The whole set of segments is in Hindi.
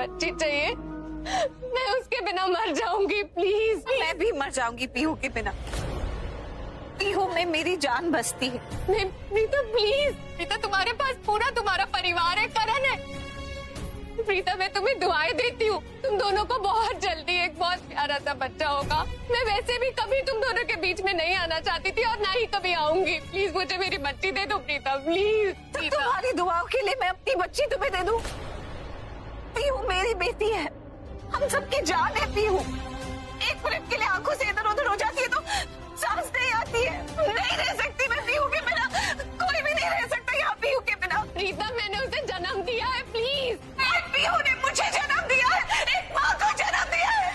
बच्ची चाहिए। मैं उसके बिना मर जाऊंगी, प्लीज। मैं भी मर जाऊंगी पीहू के बिना। पीहू में मेरी जान बसती है। नहीं प्रीता प्लीज। प्रीता तुम्हारे पास पूरा तुम्हारा परिवार है, करण है। प्रीता मैं तुम्हें दुआएं देती हूँ, तुम दोनों को बहुत जल्दी एक बहुत प्यारा सा बच्चा होगा। मैं वैसे भी कभी तुम दोनों के बीच में नहीं आना चाहती थी और ना ही कभी आऊंगी। प्लीज मुझे मेरी बच्ची दे दो प्रीता, प्लीज। तुम्हारी दुआओं के लिए मैं अपनी बच्ची तुम्हें दे दूं? पीहू मेरी बेटी है, हम सबकी जान है पीहू। एक मिनट के लिए आंखों से इधर उधर हो जाती है तो सांस नहीं आती है। नहीं रह सकती मैं पीहू के बिना, कोई भी नहीं रह सकता यहाँ पीहू के बिना। प्रीता मैंने उसे जन्म दिया है, प्लीज। पीहू ने मुझे जन्म दिया है, एक माँ को जन्म दिया है।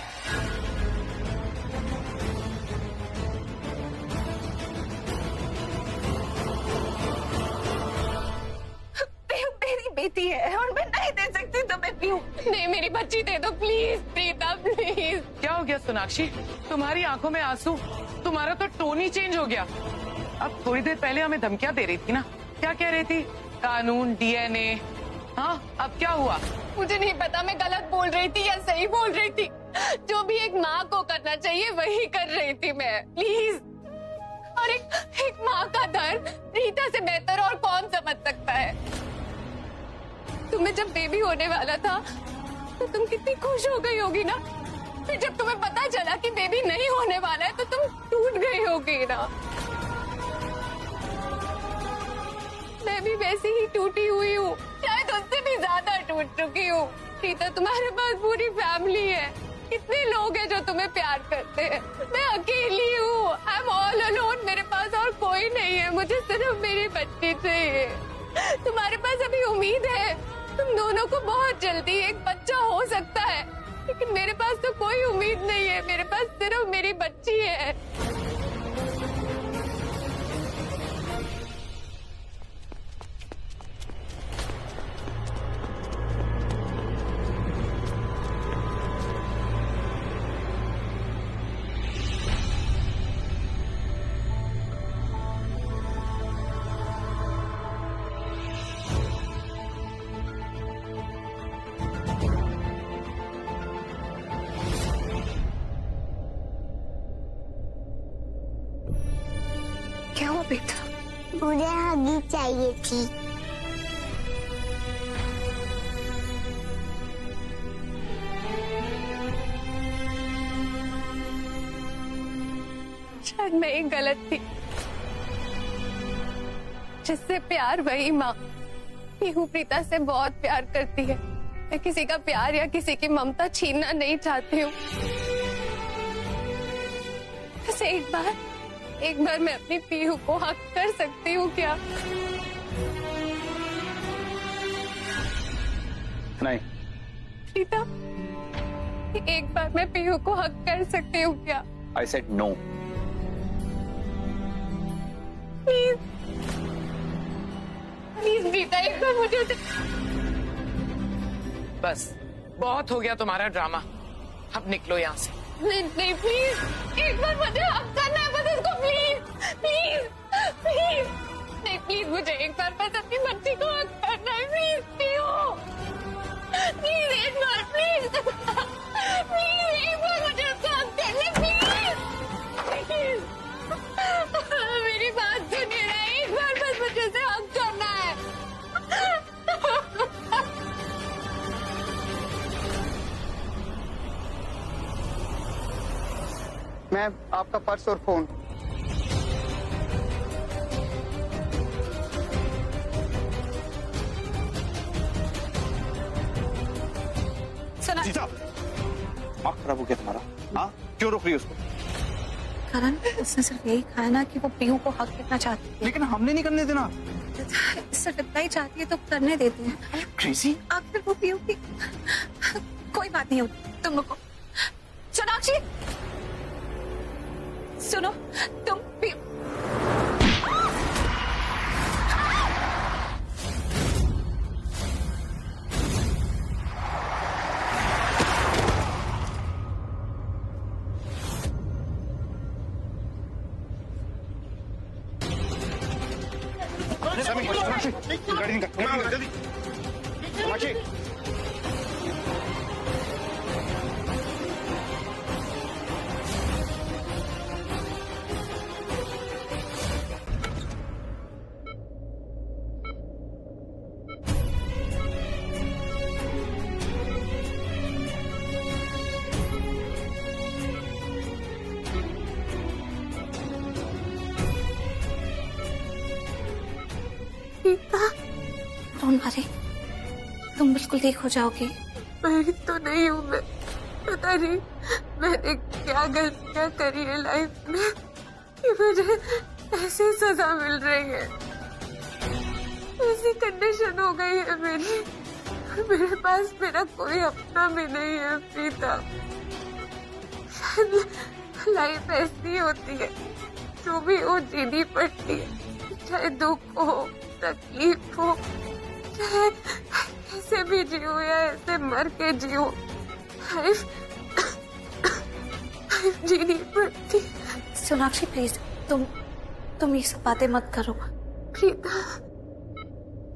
पीहू मेरी बेटी है और मैं नहीं दे सकती तुम्हें पीहू। नहीं मेरी बच्ची दे दो प्लीज प्रीता, प्लीज। क्या हो गया सोनाक्षी, तुम्हारी आंखों में आंसू? तुम्हारा तो टोन ही चेंज हो गया। अब थोड़ी देर पहले हमें धमकियां दे रही थी ना, क्या कह रही थी? कानून, डीएनए। हाँ अब क्या हुआ? मुझे नहीं पता मैं गलत बोल रही थी या सही बोल रही थी। जो भी एक माँ को करना चाहिए वही कर रही थी मैं, प्लीज। और एक माँ का दर्द रीता से बेहतर और कौन समझ सकता है? तुम्हें जब बेबी होने वाला था तो तुम कितनी खुश हो गई होगी ना। फिर जब तुम्हें पता चला कि बेबी नहीं होने वाला है तो तुम टूट गई होगी ना। मैं भी वैसी ही टूटी हुई हूँ, शायद उससे भी ज्यादा टूट चुकी हूँ। रीता तुम्हारे पास पूरी फैमिली है, कितने लोग हैं जो तुम्हें प्यार करते हैं। मैं अकेली हूँ, आई एम ऑल अलोन। मेरे पास और कोई नहीं है, मुझे सिर्फ मेरी बच्ची चाहिए। तुम्हारे पास अभी उम्मीद है, तुम दोनों को बहुत जल्दी एक बच्चा हो सकता है, लेकिन मेरे पास तो कोई उम्मीद नहीं है। मेरे पास सिर्फ मेरी बच्ची है। क्या हुआ बेटा? मुझे हगी चाहिए थी। शायद मैं ही गलत थी। जिससे प्यार वही माँ। पीहू प्रीता से बहुत प्यार करती है। मैं किसी का प्यार या किसी की ममता छीनना नहीं चाहती हूँ। बस एक बार मैं अपनी पीहू को हक कर सकती हूँ क्या? नहीं प्रीता, एक बार मैं पीहू को हक कर सकती हूँ क्या? I said no. Please please Preeta, एक बार मुझे बस बहुत हो गया तुम्हारा ड्रामा, अब निकलो यहाँ से। नहीं नहीं प्लीज, एक बार मुझे हक करना है बस उसको, प्लीज प्लीज प्लीज। नहीं प्लीज, मुझे एक बार बस अपनी बच्ची को हक करना है, प्लीज पीहू, प्लीज एक बार, प्लीज प्लीज एक बार मुझे उसको हक करना है, प्लीज प्लीज। मेरी बात सुनिए ना, एक बार बस मुझे उसे हक करना है। मैम आपका पर्स और फोन। सुना दिमाग खराब हो गया तुम्हारा? हाँ क्यों रोक रही है उसको? करण, उसने सिर्फ यही कहा ना कि वो पीहू को हक देना चाहती है। लेकिन हमने नहीं करने देना। सिर्फ इतना ही चाहती है तो करने देते हैं। क्रेजी। आखिर वो पीहू की कोई बात नहीं होती, तुम लोग को। सोनाक्षी सुनो, तुम पीहू गाड़ी निकाल जल्दी। प्रीता, डोंट वरी, तुम बिल्कुल ठीक हो जाओगी। मरी तो नहीं हूँ मैं, पता नहीं मैंने क्या गलतियाँ करी है लाइफ में कि मुझे ऐसी सजा मिल रही है। ऐसी कंडीशन हो गई है मेरी, मेरे पास मेरा कोई अपना भी नहीं है प्रीता। लाइफ ऐसी होती है, जो भी हो जीनी पड़ती है, चाहे दुख हो तकलीफ हो, चाहे ऐसे भी जियो या ऐसे मर के जियो, लाइफ जीनी पड़ती। सोनाक्षी प्लीज, तुम ये सब बातें मत करो। प्रीता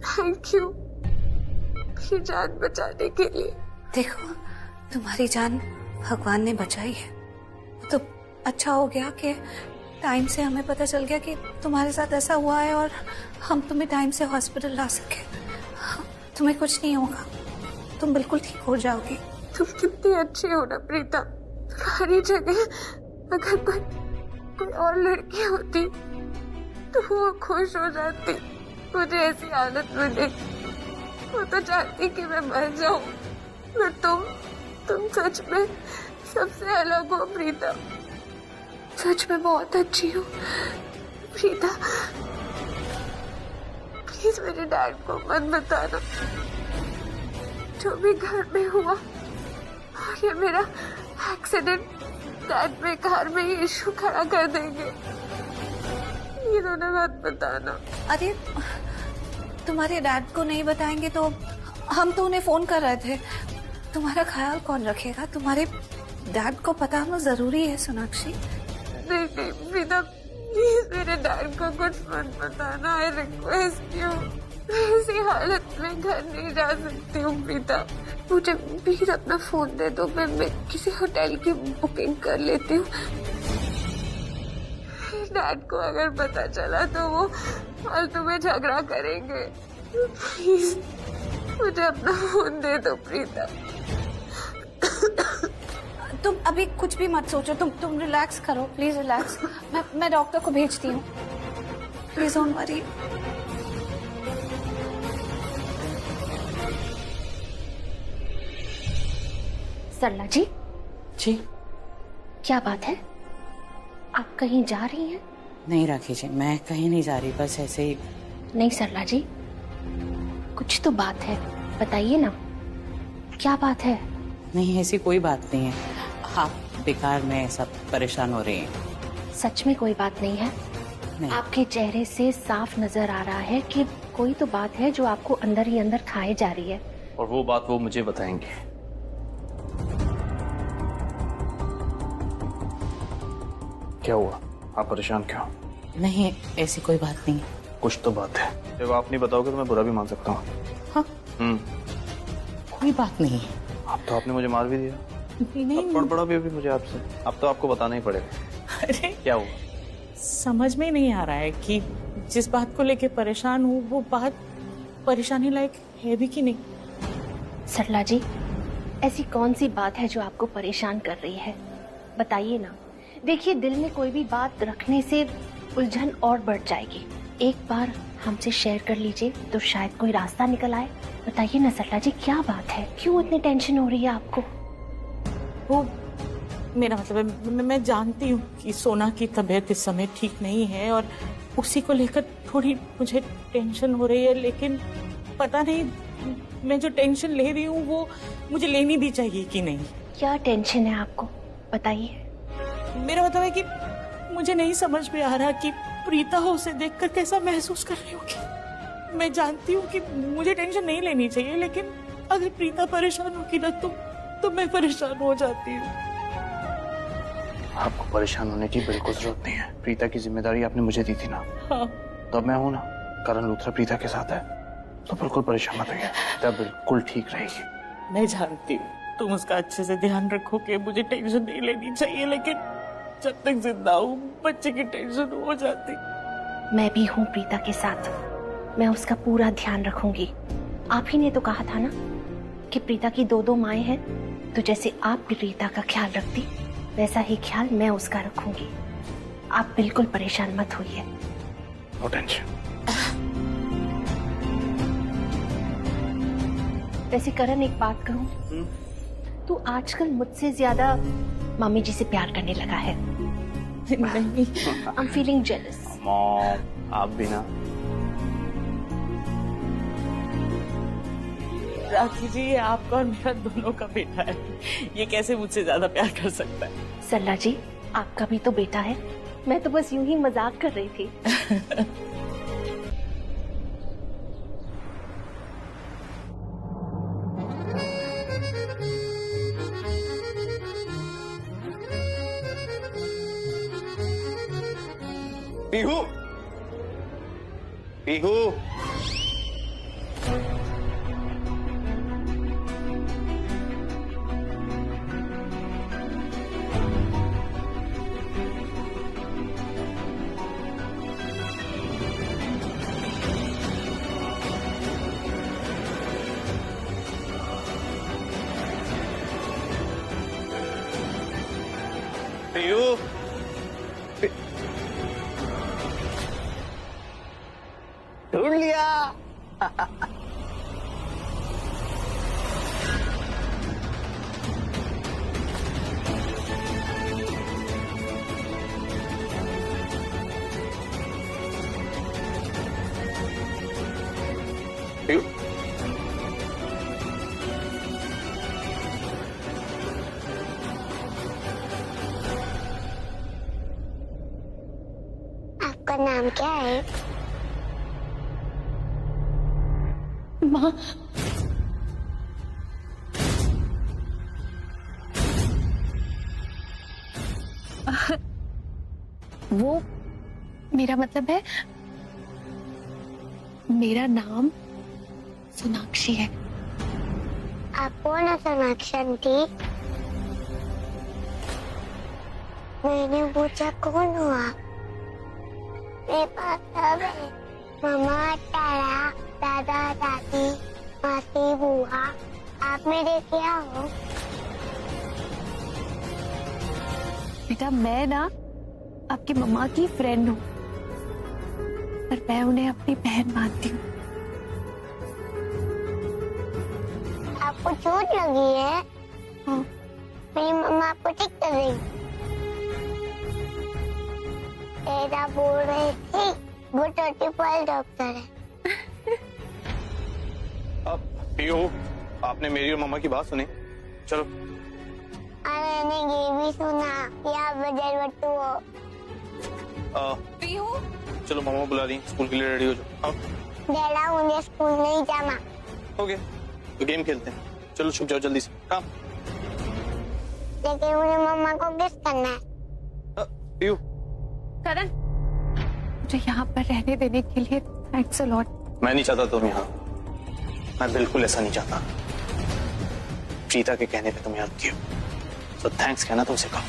थैंक यू मेरी जान बचाने के लिए। देखो, तुम्हारी जान भगवान ने बचाई है, तो अच्छा हो गया कि टाइम से हमें पता चल गया कि तुम्हारे साथ ऐसा हुआ है और हम तुम्हें टाइम से हॉस्पिटल ला सके। तुम्हें कुछ नहीं होगा, तुम बिल्कुल ठीक हो जाओगी। तुम कितनी अच्छी हो ना प्रीता, तुम्हारी जगह अगर कोई और लड़की होती तो वो खुश हो जाती। मुझे ऐसी हालत में देख वो तो चाहती कि मैं मर जाऊं, पर तुम सच में सबसे अलग हो प्रीता, सच में बहुत अच्छी हो प्रीता। प्लीज मेरे डैड को मत बताना जो भी घर में हुआ, और ये मेरा एक्सीडेंट डैड में कार में ये इशू खड़ा कर देंगे, ये दोनों मत बताना। अरे तुम्हारे डैड को नहीं बताएंगे तो हम तो उन्हें फोन कर रहे थे, तुम्हारा ख्याल कौन रखेगा? तुम्हारे डैड को पता होना जरूरी है सोनाक्षी। नहीं प्रीता, प्लीज मेरे डैड को कुछ मत बताना, आई रिक्वेस्ट यू। मैं ऐसी हालत में घर नहीं जा सकती हूँ प्रीता, मुझे प्लीज अपना फोन दे दो, मैं किसी होटल की बुकिंग कर लेती हूँ। डैड को अगर पता चला तो वो फालतू में झगड़ा करेंगे। प्लीज मुझे अपना फोन दे दो प्रीता। तुम अभी कुछ भी मत सोचो, तुम रिलैक्स करो, प्लीज रिलैक्स। मैं डॉक्टर को भेजती हूँ, प्लीज डोंट वरी। सरला जी, जी क्या बात है? आप कहीं जा रही हैं? नहीं राखी जी, मैं कहीं नहीं जा रही, बस ऐसे ही। नहीं सरला जी, कुछ तो बात है, बताइए ना, क्या बात है? नहीं, ऐसी कोई बात नहीं है, आप बेकार में सब परेशान हो रही हैं। सच में कोई बात नहीं है? नहीं। आपके चेहरे से साफ नजर आ रहा है कि कोई तो बात है जो आपको अंदर ही अंदर खाए जा रही है। और वो बात वो मुझे बताएंगे। क्या हुआ, आप परेशान क्यों? नहीं, ऐसी कोई बात नहीं है। कुछ तो बात है, जब आप नहीं बताओगे तो मैं बुरा भी मान सकता हूँ। हाँ, कोई बात नहीं है। अब तो आपने मुझे मार भी दिया, नहीं, बड़ा भी मुझे आपसे, अब तो आपको बताना ही पड़ेगा। अरे क्या हुआ? समझ में नहीं आ रहा है कि जिस बात को लेके परेशान हूँ वो बात परेशानी लायक है भी कि नहीं। सरला जी, ऐसी कौन सी बात है जो आपको परेशान कर रही है? बताइए ना। देखिए, दिल में कोई भी बात रखने से उलझन और बढ़ जाएगी। एक बार हमसे शेयर कर लीजिए तो शायद कोई रास्ता निकल आए। बताइए ना सरला जी, क्या बात है? क्यों इतनी टेंशन हो रही है आपको? वो मेरा मतलब है, मैं जानती हूँ कि सोना की तबीयत इस समय ठीक नहीं है और उसी को लेकर थोड़ी मुझे टेंशन हो रही है, लेकिन पता नहीं मैं जो टेंशन ले रही हूँ वो मुझे लेनी भी चाहिए कि नहीं। क्या टेंशन है आपको, बताइए। मेरा मतलब है कि मुझे नहीं समझ में आ रहा कि प्रीता उसे देखकर कैसा महसूस कर रही होगी। मैं जानती हूँ कि मुझे टेंशन नहीं लेनी चाहिए, लेकिन अगर प्रीता परेशान होगी ना तो मैं परेशान हो जाती हूँ। आपको परेशान होने की बिल्कुल जरूरत नहीं है, प्रीता की जिम्मेदारी आपने मुझे दी थी ना। हाँ। तो अब मैं हूँ ना, करण लूथरा प्रीता के साथ है, तो बिल्कुल परेशान मत होइए, तब बिल्कुल ठीक रहेगी। मैं जानती हूँ तुम उसका अच्छे से ध्यान रखोगे, मुझे टेंशन नहीं लेनी चाहिए, लेकिन जब तक जिंदा हूँ बच्चे की टेंशन हो जाती। मैं भी हूँ प्रीता के साथ, मैं उसका पूरा ध्यान रखूंगी। आप ही ने तो कहा था ना कि प्रीता की 2 माएं हैं, तो जैसे आप प्रीता का ख्याल रखती वैसा ही ख्याल मैं उसका रखूंगी। आप बिल्कुल परेशान मत होइए। No tension. वैसे करण, एक बात कहूँ, तू आजकल मुझसे ज्यादा मम्मी जी से प्यार करने लगा है। नहीं, I am feeling jealous. Mom, आप भी ना। राखी जी, ये आपका और मेरा दोनों का बेटा है, ये कैसे मुझसे ज्यादा प्यार कर सकता है? सरला जी, आपका भी तो बेटा है। मैं तो बस यूं ही मजाक कर रही थी। पीहू, पीहू, पीहू, ढूंढ लिया। पीहू, आपका नाम क्या है? माँ, वो मेरा मतलब है, मेरा नाम सोनाक्षी है। आप कौन है सोनाक्षी थी? मैंने पूछा कौन हुआ? मेरे पास सब है, मम्मा, तारा, दादा, दादी, मासी, बुआ। आप मेरे क्या हो? बेटा, मैं ना आपकी मम्मा की फ्रेंड हूँ, पर मैं उन्हें अपनी बहन मानती हूँ। आपको चोट लगी है? हाँ। मेरी मम्मा आपको ठीक कर देगी। तेरा बोल रही थी वो 30 डॉक्टर है। अब पीहू, आपने मेरी और मम्मा की बात सुनी? चलो। मैंने ये भी सुना कि आप बजरबट्टू हो। पीहू, चलो, मम्मा बुला रही, स्कूल के लिए रेडी हो जाओ। डैडा, मुझे स्कूल नहीं जाना। हो गया तो गेम खेलते हैं। चलो छुप जाओ जल्दी से। काम। लेकिन मुझे मम्मा को किस करना है। पीहू, करण, मुझे यहाँ पर रहने देने के लिए थैंक्स अ लॉट। मैं नहीं चाहता तुम यहाँ, मैं बिल्कुल ऐसा नहीं चाहता। प्रीता के कहने पे तुम यहाँ रुकी हो, तो थैंक्स कहना तुमसे कहा।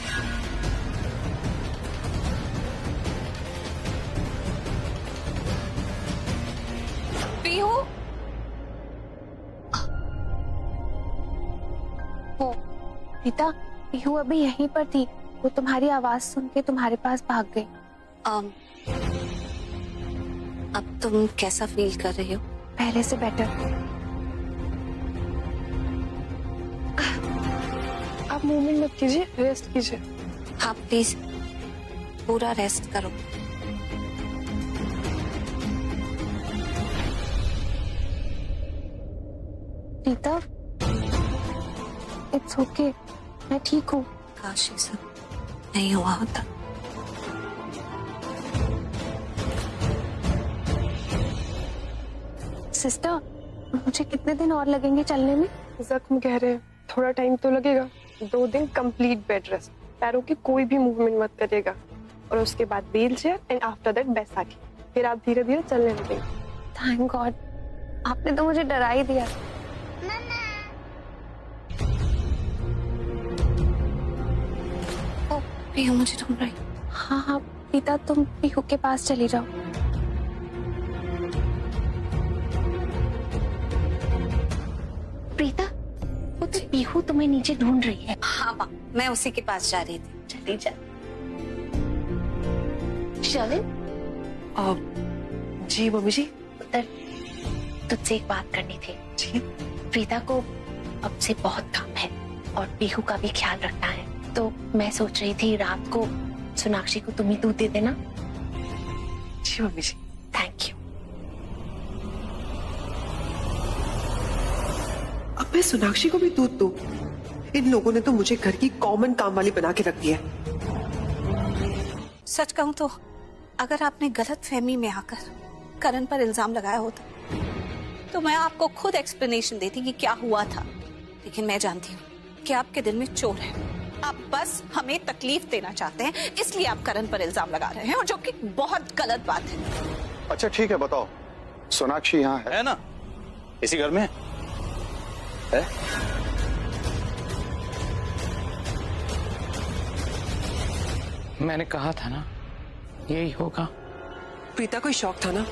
पीहू, प्रीता, पीहू अभी यहीं पर थी, वो तुम्हारी आवाज सुन के तुम्हारे पास भाग गई। अब तुम कैसा फील कर रही हो? पहले से बेटर। आप मूवमेंट मत कीजिए, रेस्ट कीजिए। हाँ प्लीज, पूरा रेस्ट करो। प्रीता, इट्स ओके, मैं ठीक हूँ। काश ये सब नहीं हुआ होता। सिस्टर, मुझे कितने दिन और लगेंगे चलने में? जख्म कह रहे हैं, थोड़ा टाइम तो लगेगा। 2 दिन कंप्लीट बेड रेस्ट, पैरों की कोई भी मूवमेंट मत करिएगा, और उसके बाद wheel chair and after that Baisakhi. फिर आप धीरे धीरे चलने लगेंगे। थैंक गॉड, आपने तो मुझे डरा ही दिया। ओ, पीहू मुझे ढूंढ रही। हाँ हाँ प्रीता, तुम पीहू के पास चली जाओ। प्रीता, वो तो पीहू तुम्हें नीचे ढूंढ रही है। हाँ माँ, मैं उसी के पास जा रही थी। चली जा। शर्लिन, जी मम्मी जी। उधर तुझसे एक बात करनी थी। जी। प्रीता को अब से बहुत काम है और पीहू का भी ख्याल रखना है, तो मैं सोच रही थी रात को सोनाक्षी को तुम ही दूध दे देना। जी मम्मी जी। Thank you. अब मैं सोनाक्षी को भी दूध दूं? इन लोगों ने तो मुझे घर की कॉमन काम वाली बना के रख दिया है। सच कहूं तो अगर आपने गलत फहमी में आकर करण पर इल्जाम लगाया होता तो मैं आपको खुद एक्सप्लेनेशन देती कि क्या हुआ था, लेकिन मैं जानती हूँ कि आपके दिल में चोर है। आप बस हमें तकलीफ देना चाहते हैं, इसलिए आप करण पर इल्जाम लगा रहे हैं, और जो कि बहुत गलत बात है। अच्छा ठीक है, बताओ सोनाक्षी यहाँ है ना? इसी घर में है? मैंने कहा था ना यही होगा। प्रीता को शौक था ना।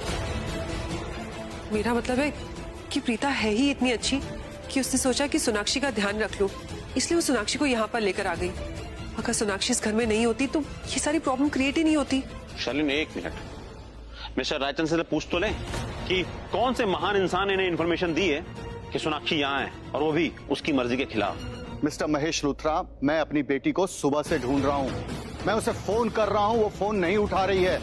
मेरा मतलब है कि प्रीता है ही इतनी अच्छी कि उसने सोचा कि सोनाक्षी का ध्यान रख लूं, इसलिए वो सोनाक्षी को यहाँ पर लेकर आ गई। अगर सोनाक्षी इस घर में नहीं होती तो ये सारी प्रॉब्लम क्रिएट ही नहीं होती। शालिनी एक मिनट, मिस्टर रायचंद से पूछ तो लें कि कौन से महान इंसान ने इन्हें इन्फॉर्मेशन दी है कि सोनाक्षी यहाँ है, और वो भी उसकी मर्जी के खिलाफ। मिस्टर महेश लूथरा, मैं अपनी बेटी को सुबह से ढूंढ रहा हूँ। मैं उसे फोन कर रहा हूँ, वो फोन नहीं उठा रही है।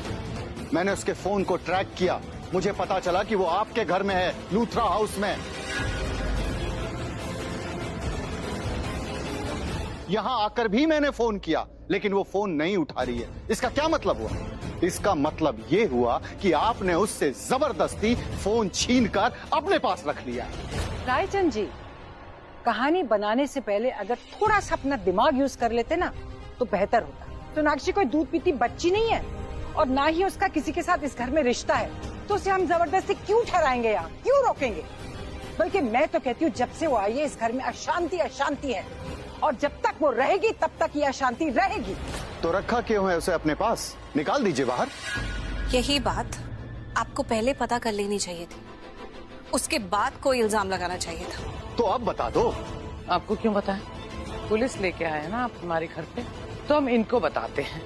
मैंने उसके फोन को ट्रैक किया, मुझे पता चला कि वो आपके घर में है, लूथरा हाउस में। यहां आकर भी मैंने फोन किया, लेकिन वो फोन नहीं उठा रही है। इसका क्या मतलब हुआ? इसका मतलब ये हुआ कि आपने उससे जबरदस्ती फोन छीनकर अपने पास रख लिया। रायचंद जी, कहानी बनाने से पहले अगर थोड़ा सा अपना दिमाग यूज कर लेते ना तो बेहतर होता। सोनाक्षी कोई दूध पीती बच्ची नहीं है, और ना ही उसका किसी के साथ इस घर में रिश्ता है, तो उसे हम जबरदस्ती क्यों ठहराएंगे यहाँ, क्यों रोकेंगे? बल्कि मैं तो कहती हूँ जब से वो आई है इस घर में अशांति अशांति है, और जब तक वो रहेगी तब तक ये अशांति रहेगी। तो रखा क्यों है उसे अपने पास? निकाल दीजिए बाहर। यही बात आपको पहले पता कर लेनी चाहिए थी, उसके बाद कोई इल्जाम लगाना चाहिए था। तो अब बता दो। आपको क्यों बताएं? पुलिस लेके आए हैं ना आप हमारे घर पे, तो हम इनको बताते हैं।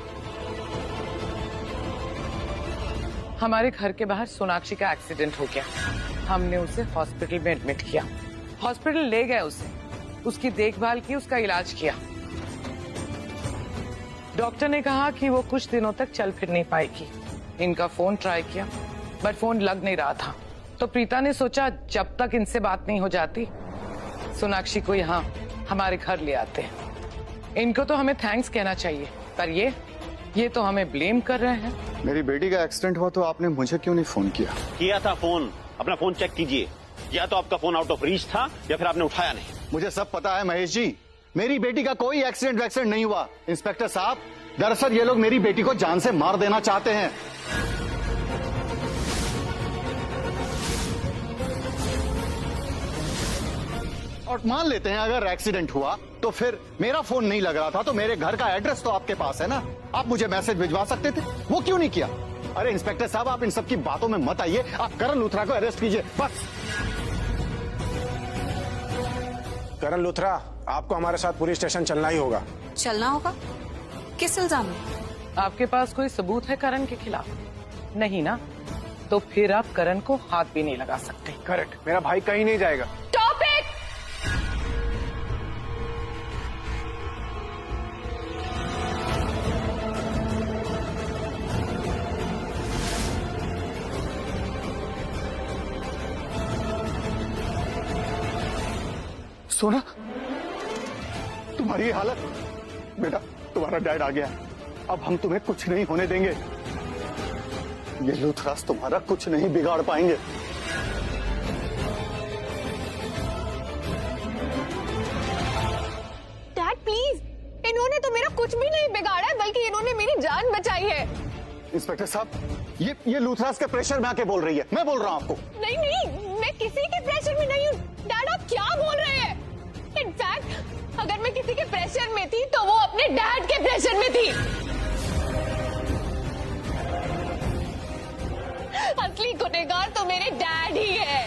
हमारे घर के बाहर सोनाक्षी का एक्सीडेंट हो गया, हमने उसे हॉस्पिटल में एडमिट किया। हॉस्पिटल ले गए उसे, उसकी देखभाल की, उसका इलाज किया। डॉक्टर ने कहा कि वो कुछ दिनों तक चल फिर नहीं पाएगी। इनका फोन ट्राई किया बट फोन लग नहीं रहा था, तो प्रीता ने सोचा जब तक इनसे बात नहीं हो जाती सोनाक्षी को यहाँ हमारे घर ले आते हैं। इनको तो हमें थैंक्स कहना चाहिए, पर ये तो हमें ब्लेम कर रहे हैं। मेरी बेटी का एक्सीडेंट हुआ तो आपने मुझे क्यों नहीं फोन किया? किया था फोन, अपना फोन चेक कीजिए। या तो आपका फोन आउट ऑफ रीच था या फिर आपने उठाया नहीं। मुझे सब पता है महेश जी, मेरी बेटी का कोई एक्सीडेंट नहीं हुआ। इंस्पेक्टर साहब, दरअसल ये लोग मेरी बेटी को जान से मार देना चाहते हैं। और मान लेते हैं अगर एक्सीडेंट हुआ तो फिर मेरा फोन नहीं लग रहा था, तो मेरे घर का एड्रेस तो आपके पास है ना, आप मुझे मैसेज भिजवा सकते थे, वो क्यों नहीं किया? अरे इंस्पेक्टर साहब, आप इन सब की बातों में मत आइए, आप करण लूथरा को अरेस्ट कीजिए बस। करण लूथरा, आपको हमारे साथ पुलिस स्टेशन चलना ही होगा। चलना होगा? किस इल्जाम में? आपके पास कोई सबूत है करण के खिलाफ? नहीं ना, तो फिर आप करण को हाथ भी नहीं लगा सकते। करेक्ट, मेरा भाई कहीं नहीं जाएगा। टॉपिक सोना, तुम्हारी ये हालत। बेटा, तुम्हारा डैड आ गया है, अब हम तुम्हें कुछ नहीं होने देंगे। ये लूथरास तुम्हारा कुछ नहीं बिगाड़ पाएंगे। डैड प्लीज, इन्होंने तो मेरा कुछ भी नहीं बिगाड़ा है, बल्कि इन्होंने मेरी जान बचाई है। इंस्पेक्टर साहब, ये लूथरास के प्रेशर में आके बोल रही है, मैं बोल रहा हूँ आपको। नहीं नहीं, मैं किसी के प्रेशर में नहीं हूँ। डैड आप क्या बोल रहे हैं? इनफैक्ट अगर मैं किसी के प्रेशर में थी तो वो अपने डैड के प्रेशर में थी। असली गुनहगार तो मेरे डैड ही है।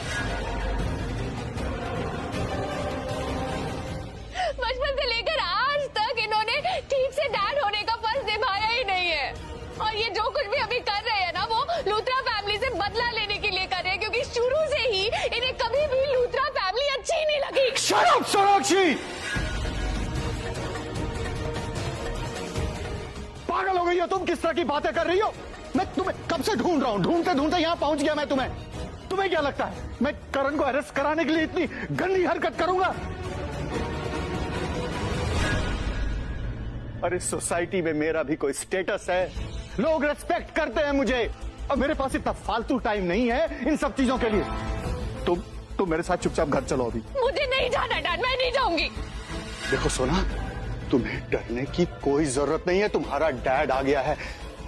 बचपन से लेकर आज तक इन्होंने ठीक से डैड होने का फर्ज निभाया ही नहीं है, और ये जो कुछ भी अभी कर रहे हैं ना, वो लूथरा फैमिली से बदला लेने के लिए कर रहे हैं, क्योंकि शुरू से ही इन्हें कभी भी लूथरा फैमिली अच्छी नहीं Shut up, सोनाक्षी! पागल हो गई हो तुम? किस तरह की बातें कर रही हो? मैं तुम्हें कब से ढूंढ रहा हूं, ढूंढते ढूंढते यहां पहुंच गया मैं तुम्हें। तुम्हें क्या लगता है मैं करण को अरेस्ट कराने के लिए इतनी गंदी हरकत करूंगा? अरे सोसाइटी में मेरा भी कोई स्टेटस है, लोग रेस्पेक्ट करते हैं मुझे, और मेरे पास इतना फालतू टाइम नहीं है इन सब चीजों के लिए। तुम मेरे साथ चुपचाप घर चलो अभी। मुझे नहीं जाना डैड, मैं नहीं जाऊंगी। देखो सोना, तुम्हें डरने की कोई जरूरत नहीं है, तुम्हारा डैड आ गया है।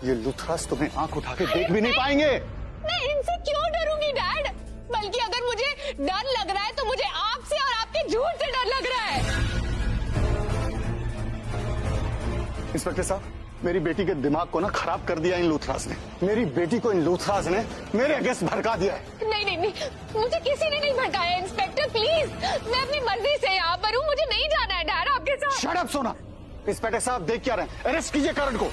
ये लुथरास तुम्हें आंख उठा के देख भी नहीं पाएंगे। मैं इनसे क्यों डरूंगी डैड? बल्कि अगर मुझे डर लग रहा है तो मुझे आपसे और आपके झूठ से डर लग रहा है। इंस्पेक्टर साहब, मेरी बेटी के दिमाग को ना खराब कर दिया इन लूथरास ने। मेरी बेटी को इन लूथरास ने मेरे अगेंस्ट भड़का दिया है। नहीं, मुझे किसी ने नहीं भड़काया इंस्पेक्टर, प्लीज। मैं अपनी मर्जी से यहाँ पर हूँ, मुझे नहीं जाना है डैड आपके साथ। शट अप सोना। इंस्पेक्टर साहब देख क्या रहे हैं? अरेस्ट कीजिए करण को।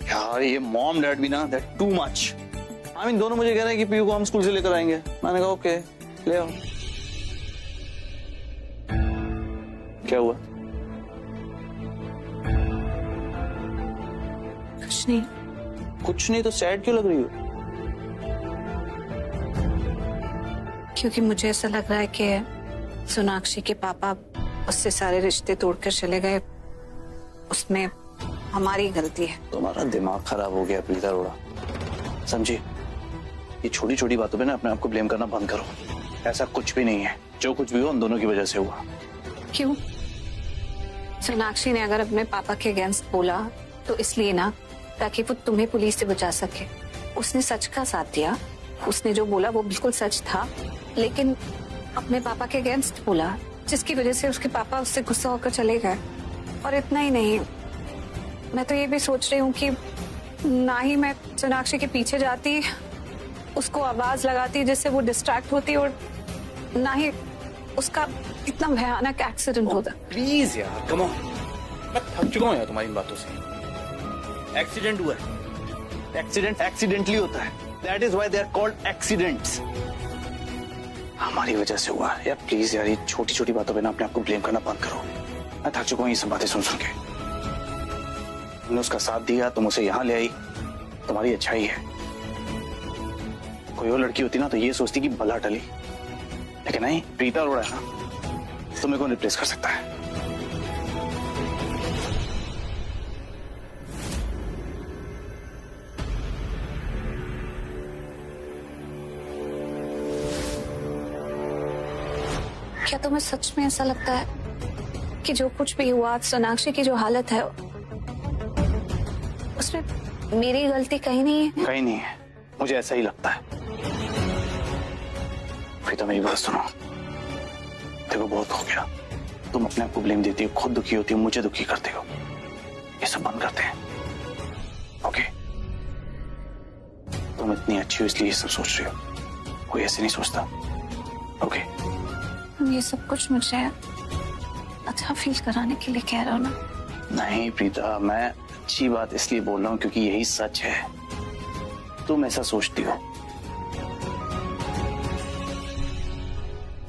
यार ये मॉम डैड भी ना, that too much. I mean दोनों मुझे कह रहे हैं कि पीयू को हम स्कूल से लेकर आएंगे। मैंने कहा ओके ले आओ। क्या हुआ? कुछ नहीं तो सैड क्यों लग रही हो? क्योंकि मुझे ऐसा लग रहा है कि सोनाक्षी के पापा उससे सारे रिश्ते तोड़कर चले गए, उसमें हमारी गलती है। तुम्हारा दिमाग खराब हो गया प्रीता अरोड़ा, समझी? ये छोटी छोटी बातों पे ना अपने आप को ब्लेम करना बंद करो। ऐसा कुछ भी नहीं है, जो कुछ भी हो उन दोनों की वजह से हुआ। क्यों? सोनाक्षी ने अगर अपने पापा के अगेंस्ट बोला तो इसलिए ना ताकि वो तुम्हें पुलिस से बचा सके। उसने सच का साथ दिया, उसने जो बोला वो बिल्कुल सच था, लेकिन अपने पापा के अगेंस्ट बोला, जिसकी वजह से उसके पापा उससे गुस्सा होकर चले गए। और इतना ही नहीं, मैं तो ये भी सोच रही हूँ कि ना ही मैं सोनाक्षी के पीछे जाती, उसको आवाज लगाती जिससे वो डिस्ट्रैक्ट होती, और ना ही उसका इतना भयानक एक्सीडेंट होता। प्लीज यार कम ऑन, मैं थक चुका हूँ यार तुम्हारी बातों से। एक्सीडेंट हुआ है, एक्सीडेंट एक्सीडेंटली होता है, that is why they are called accidents. हमारी वजह से हुआ यार। प्लीज यार ये छोटी छोटी बातों पे ना अपने आप को ब्लेम करना बंद करो। मैं थक चुका हूँ ये सब बातें सुन के। तुमने उसका साथ दिया, तुम उसे यहाँ ले आई, तुम्हारी अच्छाई है। कोई और लड़की होती ना तो ये सोचती कि भला टली, लेकिन नहीं, प्रीता अरोड़ा है ना, तुम्हें कौन रिप्लेस कर सकता है? क्या तुम्हें सच में ऐसा लगता है कि जो कुछ भी हुआ, सोनाक्षी की जो हालत है, उसमें मेरी गलती कहीं नहीं है? कहीं नहीं है, मुझे ऐसा ही लगता है। प्रीता मेरी बात सुनो, देखो बहुत हो गया। तुम अपने आप को ब्लेम देती हो, खुद दुखी होती हो, मुझे दुखी करते हो। ये सब बंद करते हैं, ओके? तुम इतनी अच्छी हो इसलिए ये सब सोच रही हो, कोई ऐसे नहीं सोचता, ओके? ये सब कुछ मुझे अच्छा फील कराने के लिए कह रहा हो ना? नहीं प्रीता, मैं अच्छी बात इसलिए बोल रहा हूँ क्योंकि यही सच है। तुम ऐसा सोचती हो।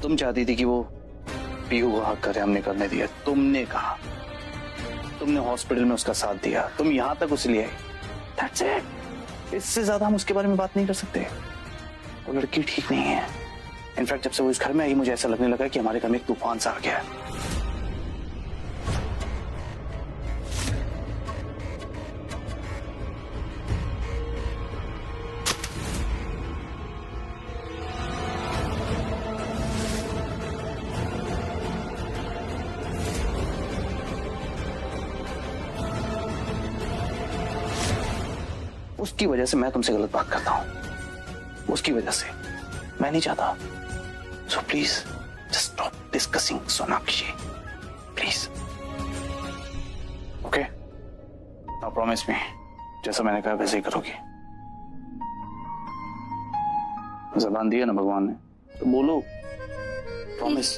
तुम चाहती थी कि वो पीयू को हक करे, हमने करने दिया। तुमने कहा, तुमने हॉस्पिटल में उसका साथ दिया, तुम यहां तक उसे ले आई। That's it। इससे ज्यादा हम उसके बारे में बात नहीं कर सकते। वो लड़की ठीक नहीं है। इनफैक्ट जब से वो इस घर में आई मुझे ऐसा लगने लगा कि हमारे घर में एक तूफान सा आ गया है। उसकी वजह से मैं तुमसे गलत बात करता हूं, उसकी वजह से। मैं नहीं चाहता। So please just stop discussing Sonakshi, please, okay? Now promise me, जैसा मैंने कहा वैसे ही करोगी। ज़बान दी है ना भगवान ने, तो बोलो, प्रॉमिस।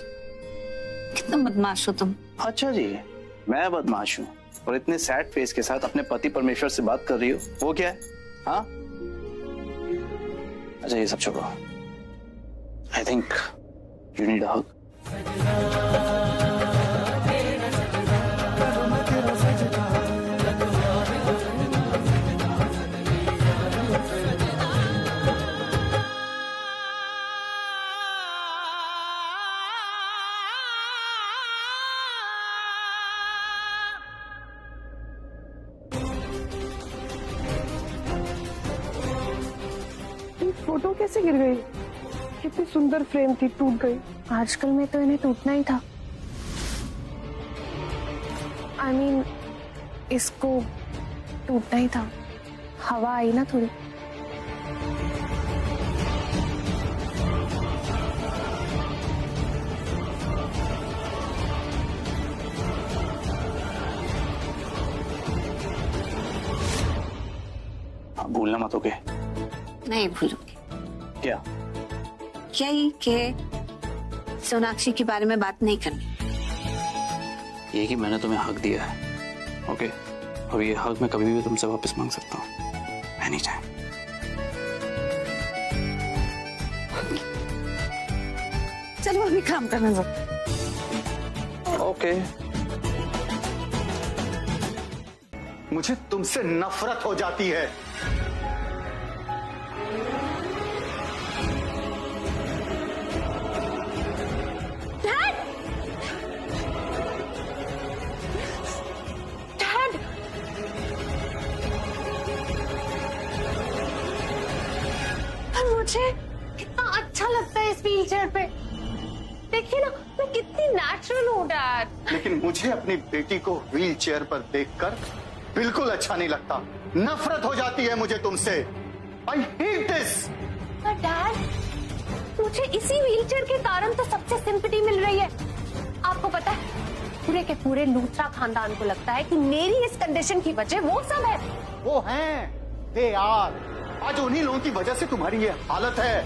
कितना बदमाश हो तुम। अच्छा जी, मैं बदमाश हूँ और इतने सैड फेस के साथ अपने पति परमेश्वर से बात कर रही हो, वो क्या है? हाँ, अच्छा ये सब छोड़ो, I think you need a hug. Photo कैसे गिर गई? कितनी सुंदर फ्रेम थी, टूट गई। आजकल में तो इन्हें टूटना ही था। I mean, इसको टूटना ही था। हवा आई ना थोड़ी। भूलना मत, ओके? नहीं भूलूंगी। क्या? यही कि सोनाक्षी के बारे में बात नहीं करनी। ये कि मैंने तुम्हें हक दिया है, ओके? और ये हक मैं कभी भी तुमसे वापस मांग सकता हूँ, एनी टाइम। चलो अभी काम करना दो। ओके। मुझे तुमसे नफरत हो जाती है। मुझे कितना अच्छा लगता है इस व्हील चेयर पे। देखिए ना, मैं कितनी नेचुरल हूँ डैड। लेकिन मुझे अपनी बेटी को व्हील चेयर पर देखकर बिल्कुल अच्छा नहीं लगता। नफरत हो जाती है मुझे तुमसे। I hate this. पर डैड, मुझे इसी व्हील चेयर के कारण तो सबसे सिंपैथी मिल रही है। आपको पता है, पूरे के पूरे लूथरा खानदान को लगता है कि मेरी इस कंडीशन की वजह वो सब है। वो हैं, दे आर। आज उन्हीं लोगों की वजह से तुम्हारी ये हालत है।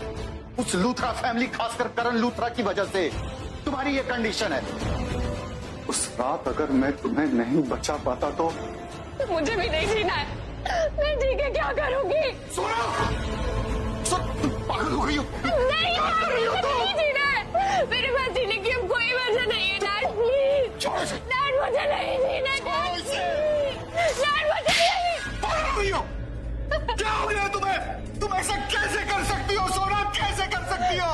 उस लूथरा फैमिली, खासकर करण लूथरा की वजह से तुम्हारी ये कंडीशन है। उस रात अगर मैं तुम्हें नहीं बचा पाता तो मुझे भी नहीं जीना है। मैं जी के क्या करूंगी? पागल हो गई हो? नहीं, मुझे नहीं जीना है। मेरे पास जीने की अब कोई वजह नहीं है डैड, प्लीज। डैड मुझे नहीं जीना है, डैड मुझे नहीं। पागल हो गई हो? क्या हो गया तुम्हें? तुम ऐसा कैसे कर सकती हो सोना? कैसे कर सकती हो?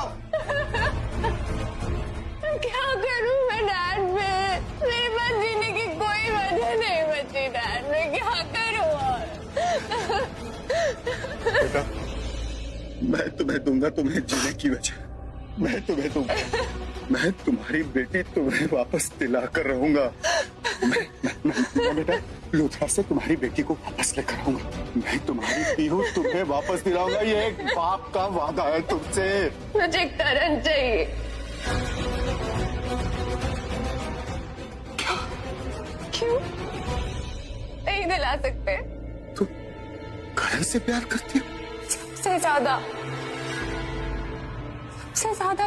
क्या करूं मैं डैड? मेरे पास जीने की कोई वजह नहीं बची डैड। मैं क्या करूं? बेटा, मैं तुम्हें दूंगा तुम्हें जीने की वजह। मैं तुम्हें दूंगा। मैं तुम्हारी बेटी तुम्हें वापस दिला कर रहूंगा। मैं बेटा लूथरा से तुम्हारी बेटी को वापस लेकर आऊंगा। मैं तुम्हारी पीहू तुम्हें वापस दिलाऊंगा। ये एक बाप का वादा है तुमसे। मुझे करण चाहिए। क्यों नहीं दिला सकते? तुम करण से प्यार करती हो? सबसे ज्यादा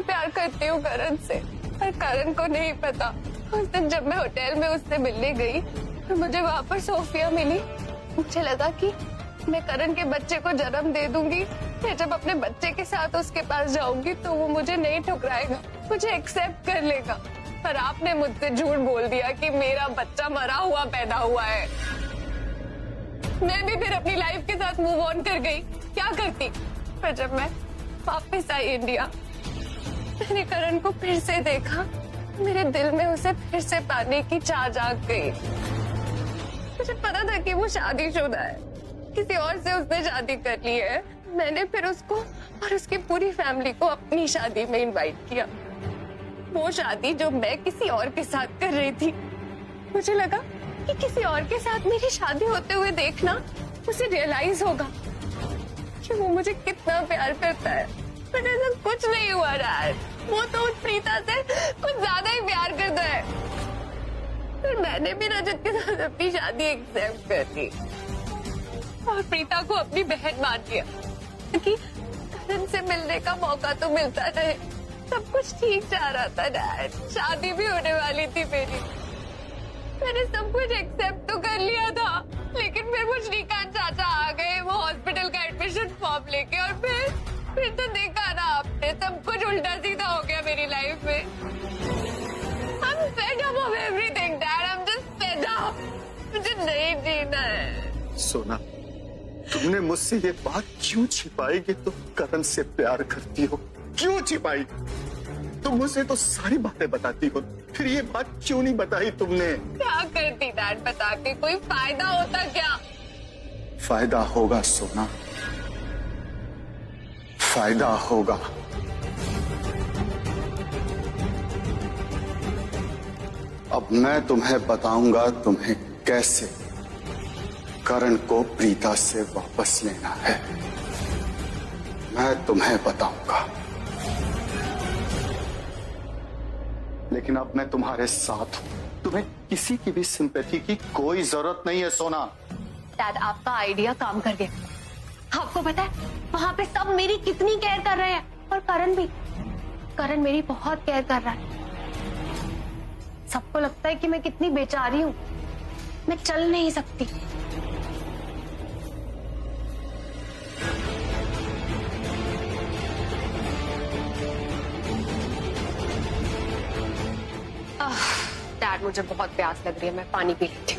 प्यार करती हूँ करण से। पर करण को नहीं पता। उस दिन जब मैं होटल में उससे मिलने गई तो मुझे वहाँ पर सोफिया मिली। मुझे लगा कि मैं करण के बच्चे को जन्म दे दूंगी। फिर जब अपने बच्चे के साथ उसके पास जाऊंगी तो वो मुझे नहीं ठुकराएगा, मुझे एक्सेप्ट कर लेगा। पर आपने मुझसे झूठ बोल दिया कि मेरा बच्चा मरा हुआ पैदा हुआ है। मैं भी फिर अपनी लाइफ के साथ मूव ऑन कर गई। क्या करती? पर जब मैं वापस आई इंडिया, मैंने करण को फिर से देखा। मेरे दिल में उसे फिर से पाने की चाह जाग गई। मुझे पता था कि वो शादीशुदा है, किसी और से उसने शादी कर ली है। मैंने फिर उसको और उसकी पूरी फैमिली को अपनी शादी में इनवाइट किया। वो शादी जो मैं किसी और के साथ कर रही थी। मुझे लगा कि किसी और के साथ मेरी शादी होते हुए देखना उसे रियलाइज होगा कि वो मुझे कितना प्यार करता है। पर ऐसा कुछ नहीं हुआ यार। वो तो उस प्रीता से कुछ ज्यादा ही प्यार करता है। फिर मैंने भी रजत के साथ अपनी शादी एक्सेप्ट कर दी और प्रीता को अपनी बहन मान लिया कि करण से मिलने का मौका तो मिलता रहे। सब कुछ ठीक जा रहा था डैड। शादी भी होने वाली थी मेरी। मैंने सब कुछ एक्सेप्ट तो कर लिया था, लेकिन फिर वो श्रीकांत चाचा आ गए। वो हॉस्पिटल का एडमिशन फॉर्म लेके और फिर जीना है। सोना, तुमने मुझसे ये बात क्यों छिपाई कि तुम करण से प्यार करती हो? क्यों छिपाई? तुम मुझसे तो सारी बातें बताती हो, फिर ये बात क्यों नहीं बताई तुमने? क्या करती डैड बता के, कोई फायदा होता क्या? फायदा होगा सोना, फायदा होगा। अब मैं तुम्हें बताऊंगा तुम्हें कैसे करण को प्रीता से वापस लेना है। मैं तुम्हें बताऊंगा, लेकिन अब मैं तुम्हारे साथ हूं। तुम्हें किसी की भी सिंपैथी की कोई जरूरत नहीं है सोना। डैड, आपका आइडिया काम कर गया। आपको पता है वहां पे सब मेरी कितनी केयर कर रहे हैं, और करण भी। करण मेरी बहुत केयर कर रहा है। सबको लगता है कि मैं कितनी बेचारी हूं, मैं चल नहीं सकती। डैड, मुझे बहुत प्यास लग रही है, मैं पानी पी लेती हूँ।